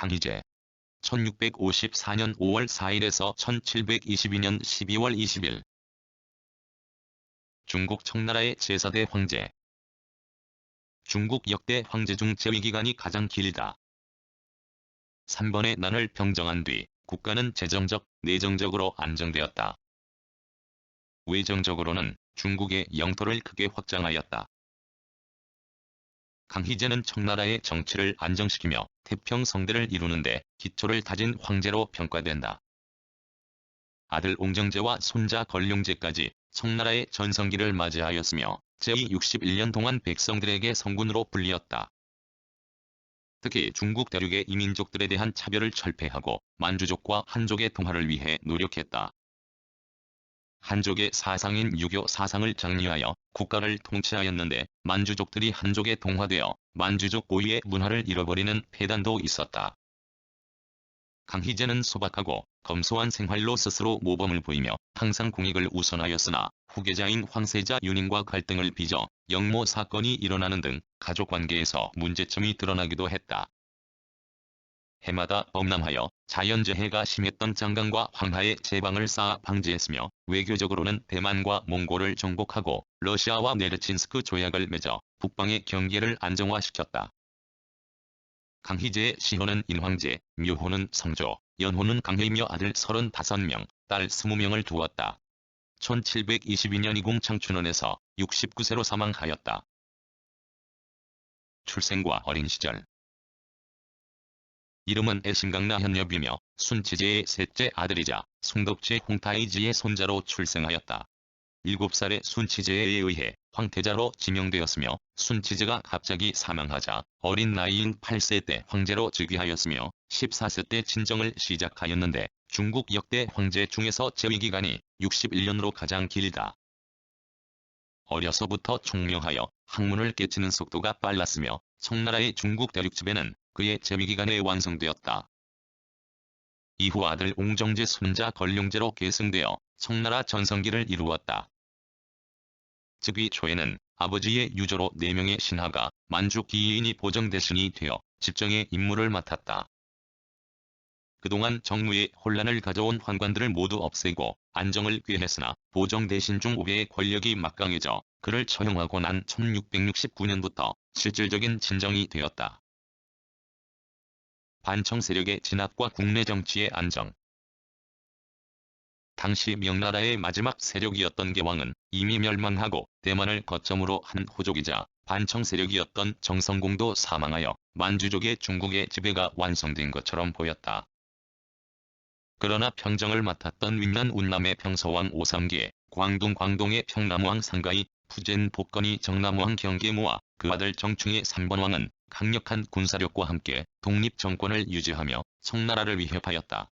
강희제 1654년 5월 4일에서 1722년 12월 20일 중국 청나라의 제4대 황제. 중국 역대 황제 중 재위기간이 가장 길다. 3번의 난을 평정한 뒤 국가는 재정적, 내정적으로 안정되었다. 외정적으로는 중국의 영토를 크게 확장하였다. 강희제는 청나라의 정치를 안정시키며 태평성대를 이루는데 기초를 다진 황제로 평가된다. 아들 옹정제와 손자 걸룡제까지 청나라의 전성기를 맞이하였으며 제61년 동안 백성들에게 성군으로 불리었다. 특히 중국 대륙의 이민족들에 대한 차별을 철폐하고 만주족과 한족의 통합을 위해 노력했다. 한족의 사상인 유교 사상을 장려하여 국가를 통치하였는데 만주족들이 한족에 동화되어 만주족 고유의 문화를 잃어버리는 폐단도 있었다. 강희제는 소박하고 검소한 생활로 스스로 모범을 보이며 항상 공익을 우선하였으나 후계자인 황세자 윤인과 갈등을 빚어 영모 사건이 일어나는 등 가족관계에서 문제점이 드러나기도 했다. 해마다 범람하여 자연재해가 심했던 장강과 황하의 제방을 쌓아 방지했으며 외교적으로는 대만과 몽골을 정복하고 러시아와 네르친스크 조약을 맺어 북방의 경계를 안정화시켰다. 강희제의 시호는 인황제, 묘호는 성조, 연호는 강혜이며 아들 35명, 딸 20명을 두었다. 1722년 이공창춘원에서 69세로 사망하였다. 출생과 어린 시절. 이름은 애신강나 현엽이며 순치제의 셋째 아들이자 숭덕제 홍타이지의 손자로 출생하였다. 7살의 순치제에 의해 황태자로 지명되었으며 순치제가 갑자기 사망하자 어린 나이인 8세 때 황제로 즉위하였으며 14세 때 친정을 시작하였는데 중국 역대 황제 중에서 재위기간이 61년으로 가장 길다. 어려서부터 총명하여 학문을 깨치는 속도가 빨랐으며 청나라의 중국 대륙 지배는 그의 재위기간에 완성되었다. 이후 아들 옹정제 손자 걸룡제로 계승되어 청나라 전성기를 이루었다. 즉위 초에는 아버지의 유조로 4명의 신하가 만주 기인이 보정 대신이 되어 집정의 임무를 맡았다. 그동안 정무에 혼란을 가져온 환관들을 모두 없애고 안정을 꾀했으나 보정 대신 중 5개의 권력이 막강해져 그를 처형하고 난 1669년부터 실질적인 진정이 되었다. 반청 세력의 진압과 국내 정치의 안정. 당시 명나라의 마지막 세력이었던 개왕은 이미 멸망하고 대만을 거점으로 한 호족이자 반청 세력이었던 정성공도 사망하여 만주족의 중국의 지배가 완성된 것처럼 보였다. 그러나 평정을 맡았던 윈난 운남의 평서왕 오삼기에 광동의 평남왕 상가이, 푸젠 복건이 정남왕 경계모와 그 아들 정충의 3번왕은 강력한 군사력과 함께 독립정권을 유지하며 청나라를 위협하였다.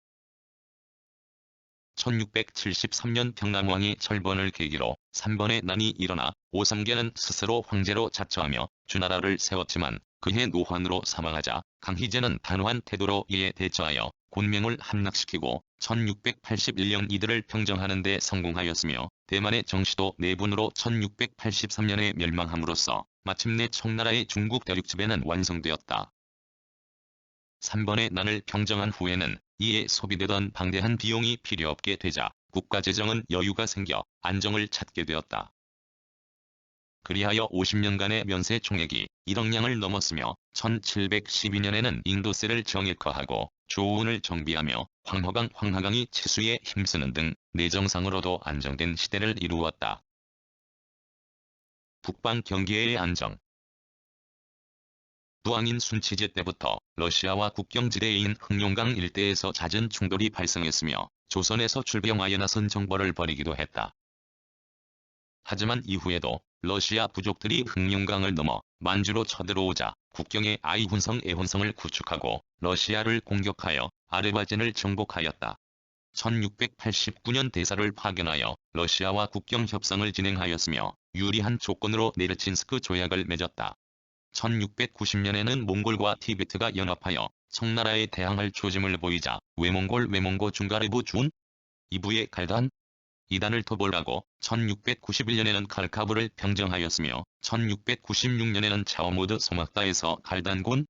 1673년 평남왕이 철번을 계기로 3번의 난이 일어나 오삼계는 스스로 황제로 자처하며 주나라를 세웠지만 그해 노환으로 사망하자 강희제는 단호한 태도로 이에 대처하여 곤명을 함락시키고 1681년 이들을 평정하는 데 성공하였으며 대만의 정시도 내분으로 1683년에 멸망함으로써 마침내 청나라의 중국 대륙 지배는 완성되었다. 3번의 난을 평정한 후에는 이에 소비되던 방대한 비용이 필요 없게 되자 국가재정은 여유가 생겨 안정을 찾게 되었다. 그리하여 50년간의 면세 총액이 1억량을 넘었으며 1712년에는 인도세를 정액화하고 조운을 정비하며 황하강이 치수에 힘쓰는 등 내정상으로도 안정된 시대를 이루었다. 북방 경계의 안정. 부왕인 순치제 때부터 러시아와 국경지대인 흑룡강 일대에서 잦은 충돌이 발생했으며 조선에서 출병하여 나선 정벌을 벌이기도 했다. 하지만 이후에도 러시아 부족들이 흑룡강을 넘어 만주로 쳐들어오자 국경에 아이훈성 애훈성을 구축하고 러시아를 공격하여 아르바젠을 정복하였다. 1689년 대사를 파견하여 러시아와 국경 협상을 진행하였으며 유리한 조건으로 네르친스크 조약을 맺었다. 1690년에는 몽골과 티베트가 연합하여 청나라에 대항할 초심을 보이자 외몽고 중가르부 준 2부의 갈단 2단을 토벌하고 1691년에는 칼카부를 평정하였으며 1696년에는 차오모드 소막다에서 갈단군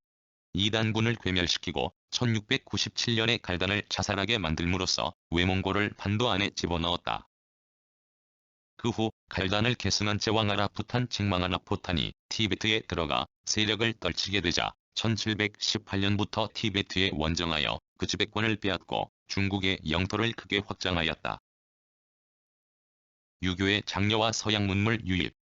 이단군을 괴멸시키고 1697년에 갈단을 자살하게 만들므로써 외몽고를 반도 안에 집어넣었다. 그 후 갈단을 계승한 제왕 아라푸탄 칭망 아라포탄이 티베트에 들어가 세력을 떨치게 되자 1718년부터 티베트에 원정하여 그 지배권을 빼앗고 중국의 영토를 크게 확장하였다. 유교의 장려와 서양 문물 유입.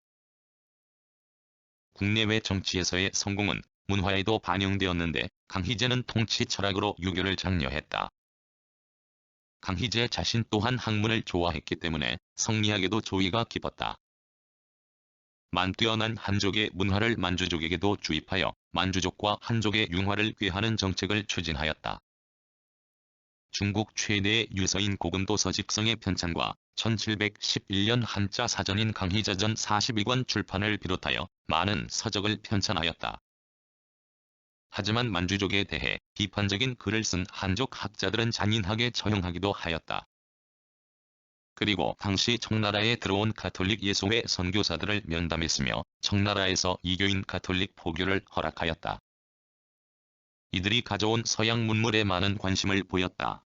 국내외 정치에서의 성공은 문화에도 반영되었는데 강희제는 통치 철학으로 유교를 장려했다. 강희제 자신 또한 학문을 좋아했기 때문에 성리학에도 조예가 깊었다. 만뛰어난 한족의 문화를 만주족에게도 주입하여 만주족과 한족의 융화를 꾀하는 정책을 추진하였다. 중국 최대의 유서인 고금도 서직성의 편찬과 1711년 한자 사전인 강희자전 42권 출판을 비롯하여 많은 서적을 편찬하였다. 하지만 만주족에 대해 비판적인 글을 쓴 한족 학자들은 잔인하게 처형하기도 하였다. 그리고 당시 청나라에 들어온 가톨릭 예수회 선교사들을 면담했으며 청나라에서 이교인 가톨릭 포교를 허락하였다. 이들이 가져온 서양 문물에 많은 관심을 보였다.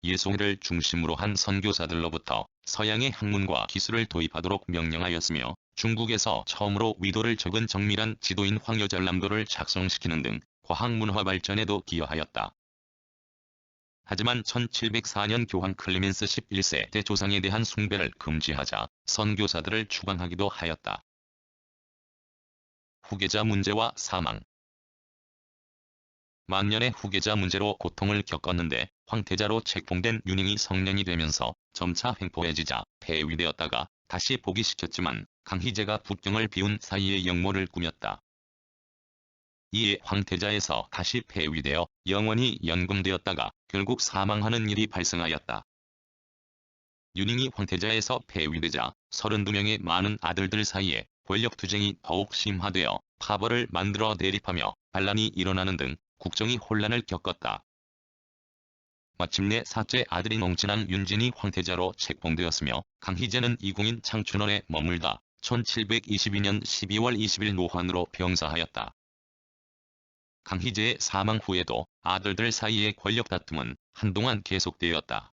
예수회를 중심으로 한 선교사들로부터 서양의 학문과 기술을 도입하도록 명령하였으며 중국에서 처음으로 위도를 적은 정밀한 지도인 황여절남도를 작성시키는 등 과학문화 발전에도 기여하였다. 하지만 1704년 교황 클레멘스 11세 대조상에 대한 숭배를 금지하자 선교사들을 추방하기도 하였다. 후계자 문제와 사망. 만년의 후계자 문제로 고통을 겪었는데 황태자로 책봉된 윤잉이 성년이 되면서 점차 횡포해지자 폐위되었다가 다시 복위시켰지만 강희제가 북경을 비운 사이에 영모를 꾸몄다. 이에 황태자에서 다시 폐위되어 영원히 연금되었다가 결국 사망하는 일이 발생하였다. 윤잉이 황태자에서 폐위되자 32명의 많은 아들들 사이에 권력투쟁이 더욱 심화되어 파벌을 만들어 대립하며 반란이 일어나는 등 국정이 혼란을 겪었다. 마침내 사째 아들인 옹친한 윤진이 황태자로 책봉되었으며 강희제는 이궁인 창춘원에 머물다 1722년 12월 20일 노환으로 병사하였다. 강희제의 사망 후에도 아들들 사이의 권력 다툼은 한동안 계속되었다.